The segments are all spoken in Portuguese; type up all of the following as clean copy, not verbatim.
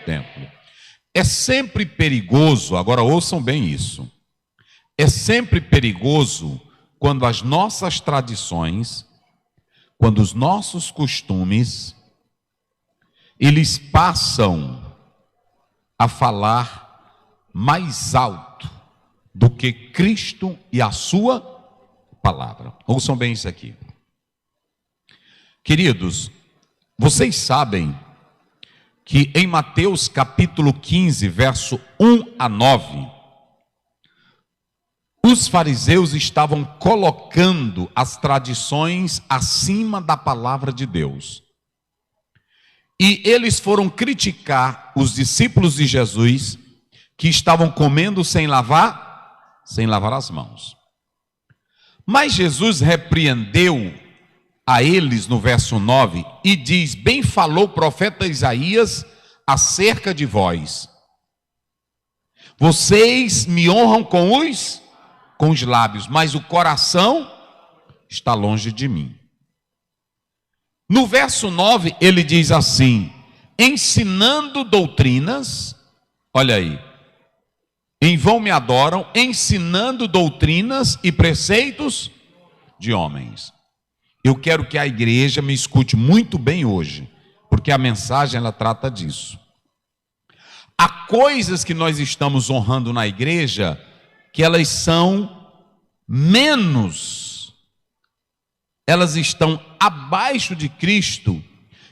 templo. É sempre perigoso, agora ouçam bem isso, é sempre perigoso quando as nossas tradições, quando os nossos costumes, eles passam a falar mais alto do que Cristo e a sua palavra. Ouçam bem isso aqui. Queridos, vocês sabem que em Mateus capítulo 15, verso 1 a 9, os fariseus estavam colocando as tradições acima da palavra de Deus. E eles foram criticar os discípulos de Jesus que estavam comendo sem lavar as mãos. Mas Jesus repreendeu a eles no verso 9 e diz: bem falou o profeta Isaías acerca de vós. Vocês me honram com os lábios, mas o coração está longe de mim. No verso 9 ele diz assim: ensinando doutrinas, olha aí, em vão me adoram, ensinando doutrinas e preceitos de homens. Eu quero que a igreja me escute muito bem hoje, porque a mensagem ela trata disso. Há coisas que nós estamos honrando na igreja que elas são menos, elas estão abaixo de Cristo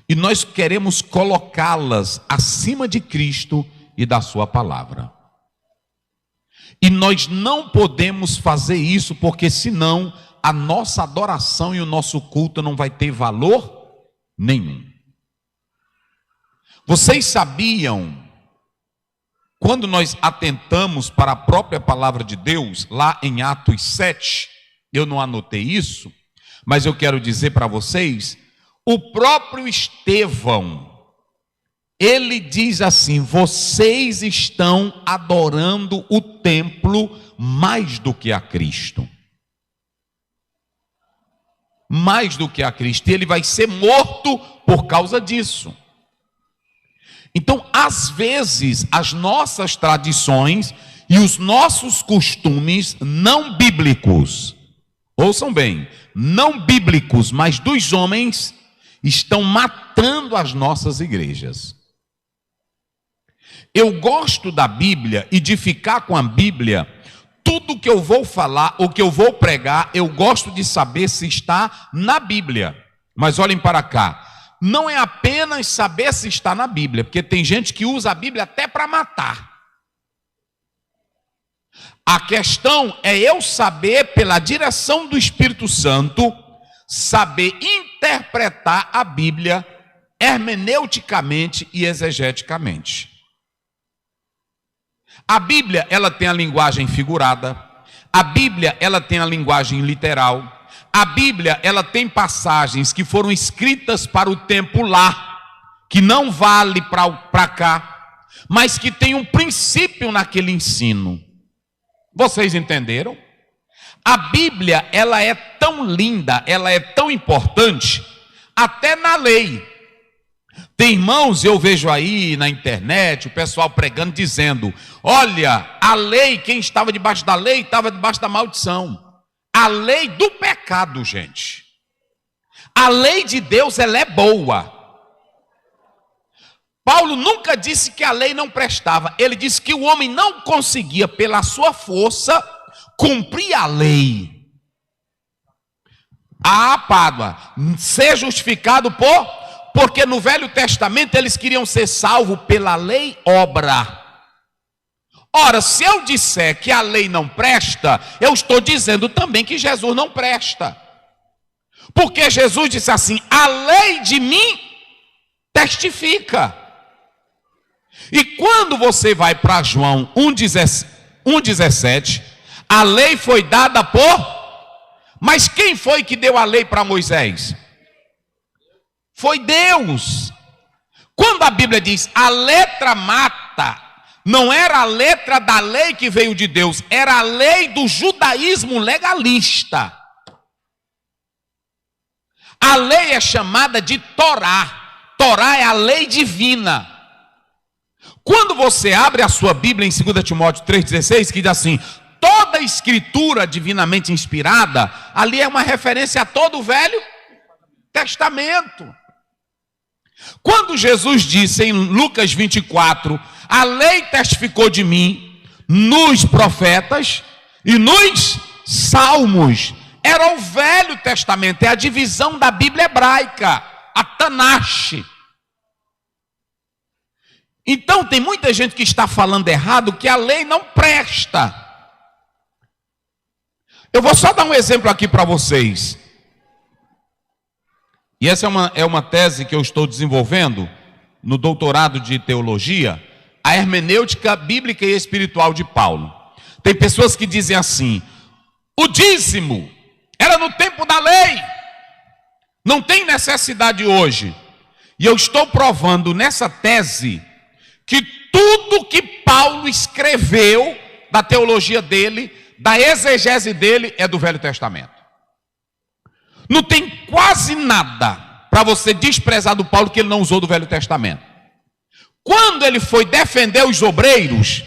e nós queremos colocá-las acima de Cristo e da sua palavra. E nós não podemos fazer isso, porque senão a nossa adoração e o nosso culto não vai ter valor nenhum. Vocês sabiam, quando nós atentamos para a própria palavra de Deus, lá em Atos 7, eu não anotei isso, mas eu quero dizer para vocês, o próprio Estevão, ele diz assim: vocês estão adorando o templo mais do que a Cristo. Mais do que a Cristo. E ele vai ser morto por causa disso. Então, às vezes, as nossas tradições e os nossos costumes não bíblicos, ouçam bem, não bíblicos, mas dos homens, estão matando as nossas igrejas. Eu gosto da Bíblia e de ficar com a Bíblia. Tudo que eu vou falar, o que eu vou pregar, eu gosto de saber se está na Bíblia. Mas olhem para cá, não é apenas saber se está na Bíblia, porque tem gente que usa a Bíblia até para matar. A questão é eu saber, pela direção do Espírito Santo, saber interpretar a Bíblia hermeneuticamente e exegeticamente. A Bíblia, ela tem a linguagem figurada. A Bíblia, ela tem a linguagem literal. A Bíblia, ela tem passagens que foram escritas para o tempo lá, que não vale para cá, mas que tem um princípio naquele ensino. Vocês entenderam? A Bíblia, ela é tão linda, ela é tão importante, até na lei. Tem irmãos, eu vejo aí na internet, o pessoal pregando, dizendo: olha, a lei, quem estava debaixo da lei, estava debaixo da maldição. A lei do pecado, gente. A lei de Deus, ela é boa. Paulo nunca disse que a lei não prestava. Ele disse que o homem não conseguia, pela sua força, cumprir a lei. Pádua, ser justificado porque no Velho Testamento eles queriam ser salvos pela lei obra. Ora, se eu disser que a lei não presta, eu estou dizendo também que Jesus não presta. Porque Jesus disse assim: a lei de mim testifica. E quando você vai para João 1,17, a lei foi dada Mas quem foi que deu a lei para Moisés? Foi Deus. Quando a Bíblia diz a letra mata, não era a letra da lei que veio de Deus, era a lei do judaísmo legalista. A lei é chamada de Torá. Torá é a lei divina. Quando você abre a sua Bíblia em 2 Timóteo 3,16, que diz assim: toda escritura divinamente inspirada, ali é uma referência a todo o Velho Testamento. Quando Jesus disse em Lucas 24, a lei testificou de mim nos profetas e nos salmos, era o Velho Testamento, é a divisão da Bíblia hebraica, a Tanakh. Então tem muita gente que está falando errado, que a lei não presta. Eu vou só dar um exemplo aqui para vocês. E essa é uma tese que eu estou desenvolvendo no doutorado de teologia, a hermenêutica bíblica e espiritual de Paulo. Tem pessoas que dizem assim: o dízimo era no tempo da lei, não tem necessidade hoje. E eu estou provando nessa tese que tudo que Paulo escreveu da teologia dele, da exegese dele, é do Velho Testamento. Não tem quase nada para você desprezar do Paulo que ele não usou do Velho Testamento. Quando ele foi defender os obreiros,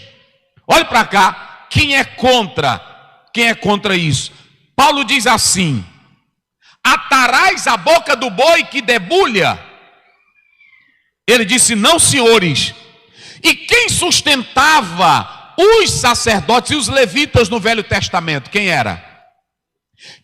olhe para cá, quem é contra isso? Paulo diz assim: atarás a boca do boi que debulha. Ele disse: não, senhores. E quem sustentava os sacerdotes e os levitas no Velho Testamento? Quem era?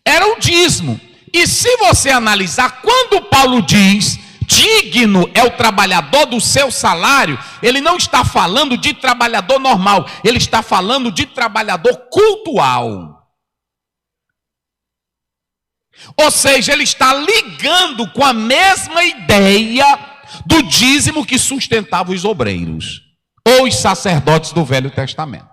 Era o dízimo. E se você analisar, quando Paulo diz digno é o trabalhador do seu salário, ele não está falando de trabalhador normal, ele está falando de trabalhador cultual. Ou seja, ele está ligando com a mesma ideia do dízimo que sustentava os obreiros ou os sacerdotes do Velho Testamento.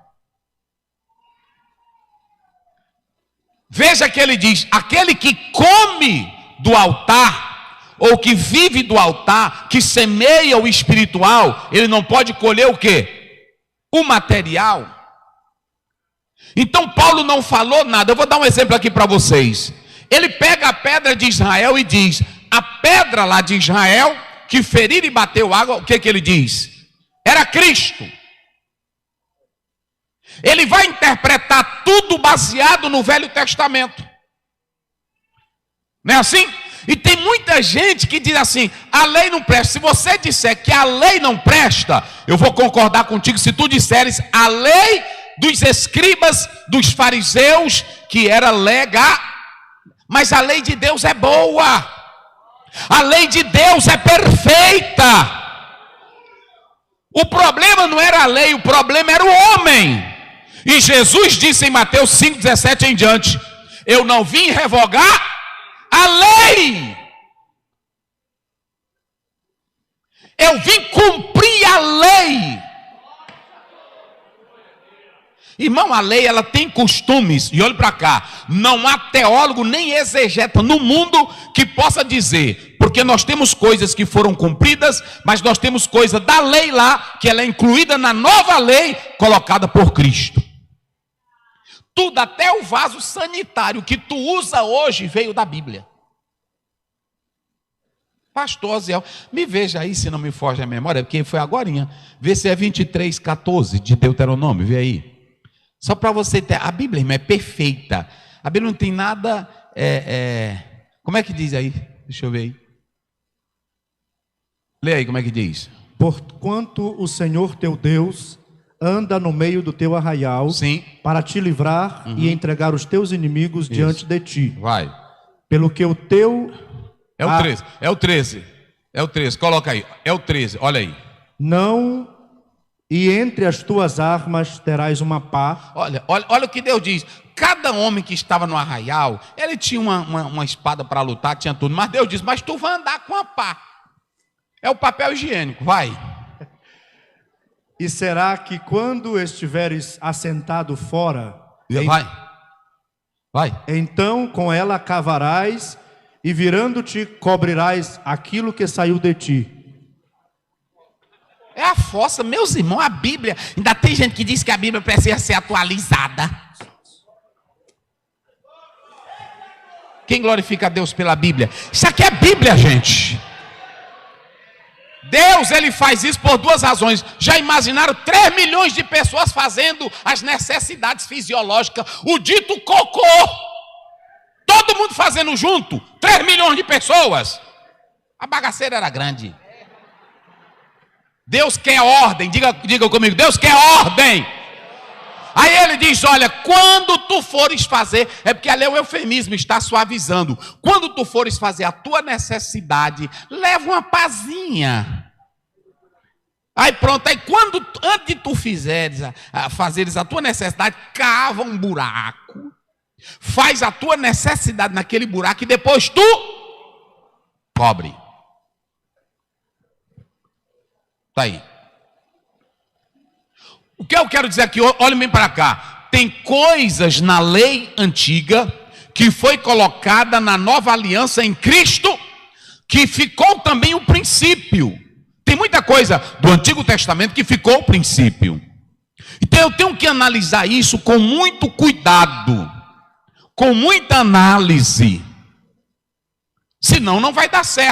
Veja que ele diz: aquele que come do altar, ou que vive do altar, que semeia o espiritual, ele não pode colher o quê? O material. Então Paulo não falou nada. Eu vou dar um exemplo aqui para vocês. Ele pega a pedra de Israel e diz: a pedra lá de Israel, que ferir e bateu água, o que ele diz? Era Cristo. Ele vai interpretar tudo baseado no Velho Testamento. Não é assim? E tem muita gente que diz assim: a lei não presta. Se você disser que a lei não presta, eu vou concordar contigo se tu disseres a lei dos escribas, dos fariseus, que era legal. Mas a lei de Deus é boa. A lei de Deus é perfeita. O problema não era a lei, o problema era o homem. E Jesus disse em Mateus 5,17 em diante: eu não vim revogar a lei, eu vim cumprir a lei. Irmão, a lei ela tem costumes. E olhe para cá, não há teólogo nem exegeta no mundo que possa dizer, porque nós temos coisas que foram cumpridas, mas nós temos coisa da lei lá, que ela é incluída na nova lei colocada por Cristo. Tudo, até o vaso sanitário que tu usa hoje, veio da Bíblia. Pastor Oziel, me veja aí se não me foge a memória, porque foi agorinha. Vê se é 23:14 de Deuteronômio, vê aí. Só para você ter, a Bíblia, irmão, é perfeita. A Bíblia não tem nada, como é que diz aí? Deixa eu ver aí. Lê aí como é que diz. Porquanto o Senhor teu Deus anda no meio do teu arraial, sim, para te livrar e entregar os teus inimigos diante de ti. Vai. Pelo que o teu... É o 13, é o 13. É o 13, coloca aí. É o 13, olha aí. Não, e entre as tuas armas terás uma pá. Olha o que Deus diz. Cada homem que estava no arraial, ele tinha uma espada para lutar, tinha tudo. Mas Deus diz: mas tu vai andar com a pá. É o papel higiênico, vai. E será que quando estiveres assentado fora, vai. Então com ela cavarás e virando-te cobrirás aquilo que saiu de ti. É a fossa, meus irmãos, a Bíblia. Ainda tem gente que diz que a Bíblia precisa ser atualizada. Quem glorifica a Deus pela Bíblia? Isso aqui é Bíblia, gente. Deus, ele faz isso por duas razões. Já imaginaram 3 milhões de pessoas fazendo as necessidades fisiológicas, o dito cocô, todo mundo fazendo junto, 3 milhões de pessoas. A bagaceira era grande. Deus quer ordem, diga comigo, Deus quer ordem. Aí ele diz, olha, quando tu fores fazer, é porque ali é o eufemismo, está suavizando. Quando tu fores fazer a tua necessidade, leva uma pazinha. Aí pronto, aí quando, antes de tu fazeres a tua necessidade, cava um buraco, faz a tua necessidade naquele buraco e depois tu cobre. Está aí. O que eu quero dizer aqui, olhem bem para cá. Tem coisas na lei antiga que foi colocada na nova aliança em Cristo, que ficou também o princípio. Tem muita coisa do Antigo Testamento que ficou o princípio. Então eu tenho que analisar isso com muito cuidado, com muita análise. Senão não vai dar certo.